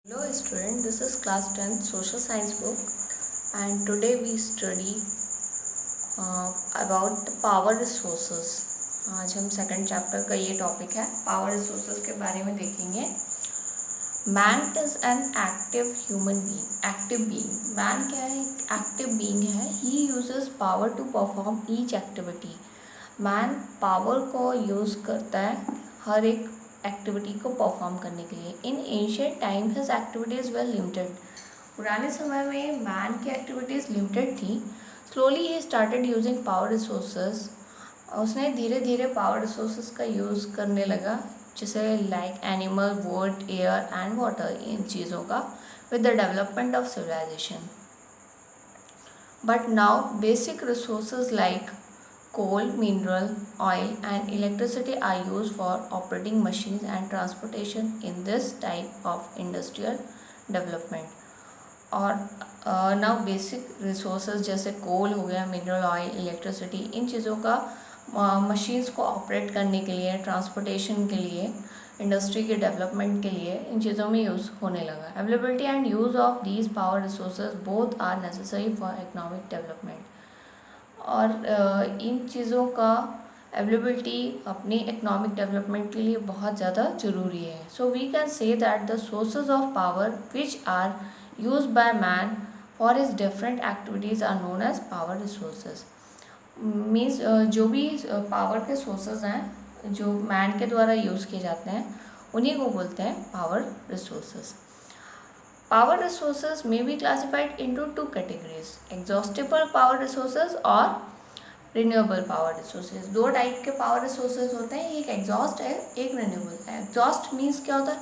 Hello student, this is class 10th social science book and today we study about power resources। आज हम second chapter का ये topic है, power resources के बारे में देखेंगे। Man is an active human being. Active being, man क्या है? एक्टिव बीइंग है। He uses power to perform each activity. Man power को यूज़ करता है हर एक एक्टिविटी को परफॉर्म करने के लिए। In ancient time his activities were limited. पुराने समय में मैन की एक्टिविटीज़ लिमिटेड थी। Slowly he started using power resources. उसने धीरे धीरे पावर रिसोर्सेज का यूज़ करने लगा, जैसे like animal, wood, air and water, इन चीज़ों का, with the development of civilisation. But now basic resources like coal, mineral, oil and electricity are used for operating machines and transportation in this type of industrial development। और now basic resources जैसे coal हो गया, mineral oil, electricity, इन चीज़ों का machines को operate करने के लिए, ट्रांसपोर्टेशन के लिए, इंडस्ट्री के डेवलपमेंट के लिए इन चीज़ों में यूज़ होने लगा। Availability and use of these power resources both are necessary for economic development. और इन चीज़ों का अवेलेबिलिटी अपनी इकोनॉमिक डेवलपमेंट के लिए बहुत ज़्यादा ज़रूरी है। So we can say that the sources of power which are used by man for his different activities are known as power resources. Means जो भी पावर के सोर्सेज हैं जो मैन के द्वारा यूज़ किए जाते हैं उन्हीं को बोलते हैं power resources. Power resources may be classified into two categories: exhaustible power resources और renewable power resources। दो टाइप के पावर रिसोर्सेज होते हैं, एक एग्जॉस्ट है, एक रिन्यूएबल है। एग्जॉस्ट मीन्स क्या होता है?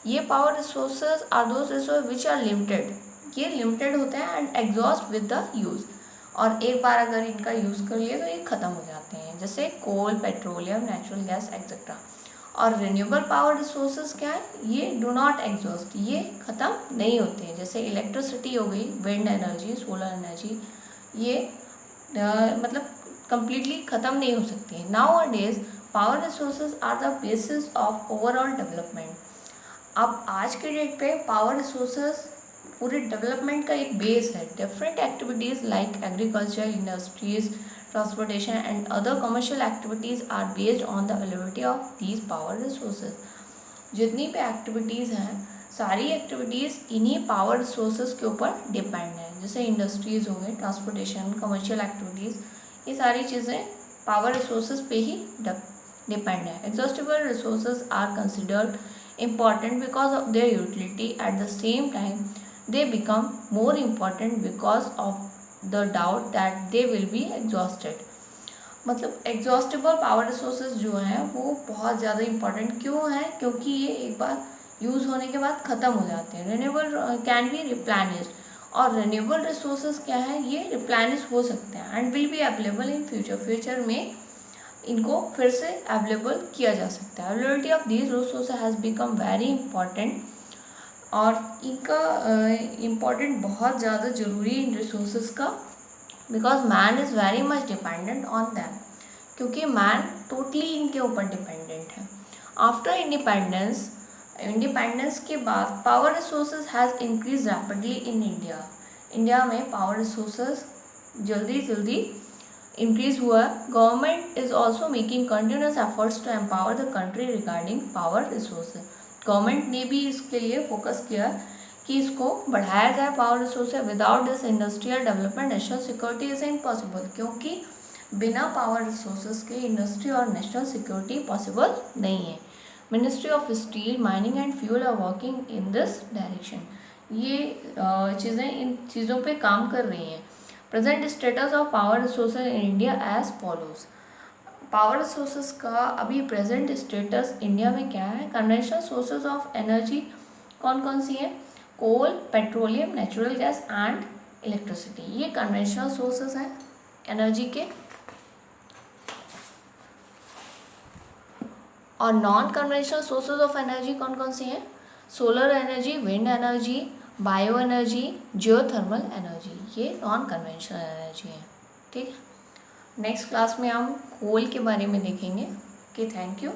ये power resources are those resource which are limited. ये लिमिटेड होते हैं and exhaust with the use, और एक बार अगर इनका यूज़ कर लिए तो ये ख़त्म हो जाते हैं, जैसे कोल, पेट्रोलियम, नेचुरल गैस एक्सेट्रा। और रिन्यूएबल पावर रिसोर्सेज क्या है? ये डू नॉट एग्जॉस्ट, ये ख़त्म नहीं होते हैं, जैसे इलेक्ट्रिसिटी हो गई, विंड एनर्जी, सोलर एनर्जी, ये मतलब कम्प्लीटली ख़त्म नहीं हो सकती है। Nowadays power resources are the basis of overall development. अब आज के डेट पे पावर रिसोर्सेज पूरे डेवलपमेंट का एक बेस है। Different activities like agriculture, industries, transportation and other commercial activities are based on the availability of these power resources। जितनी भी एक्टिविटीज़ हैं सारी एक्टिविटीज़ इन्हीं पावर रिसोर्सेज के ऊपर डिपेंड है, जैसे इंडस्ट्रीज़ हो गए, ट्रांसपोर्टेशन, कमर्शियल एक्टिविटीज़, ये सारी चीज़ें पावर रिसोर्सेज पे ही डिपेंड है। Exhaustible resources are considered important because of their utility। At the same time they become more important because of the doubt that they will be exhausted। मतलब exhaustible power resources जो हैं वो बहुत ज़्यादा important क्यों हैं? क्योंकि ये एक बार यूज़ होने के बाद ख़त्म हो जाते हैं। रिन्यूएबल कैन बी रिप्लेनिश्ड, और रिन्यूएबल रिसोर्सेज क्या है? ये रिप्लेनिश हो सकते हैं and will be available in future. Future में इनको फिर से अवेलेबल किया जा सकता है। Availability of these resources has become very important, और इनका इम्पॉर्टेंट बहुत ज़्यादा ज़रूरी है इन रिसोर्सेज का, because man is very much dependent on them, क्योंकि मैन टोटली इनके ऊपर डिपेंडेंट है। आफ्टर इंडिपेंडेंस के बाद power resources has increase rapidly in India. India में पावर रिसोर्सेज जल्दी इंक्रीज हुआ। Government is also making continuous efforts to empower the country regarding power resources. Government ने भी इसके लिए फोकस किया कि इसको बढ़ाया जाए power resources. Without this industrial development national security is impossible, क्योंकि बिना पावर रिसोर्सेज के इंडस्ट्री और नेशनल सिक्योरिटी पॉसिबल नहीं है। Ministry of steel, mining and fuel are working in this direction. ये चीज़ें इन चीज़ों पे काम कर रही हैं। Present status of power resources in India as follows. Power resources का अभी प्रेजेंट स्टेटस इंडिया में क्या है? कन्वेंशनल सोर्सेज ऑफ एनर्जी कौन कौन सी हैं? Coal, petroleum, natural gas and electricity, ये कन्वेंशनल सोर्सेज हैं एनर्जी के। और non conventional sources of energy कौन कौन सी हैं? Solar energy, wind energy, bio energy, geothermal energy, ये नॉन कन्वेंशनल एनर्जी है। ठीक है, नेक्स्ट क्लास में हम कोल के बारे में देखेंगे। Okay, thank you.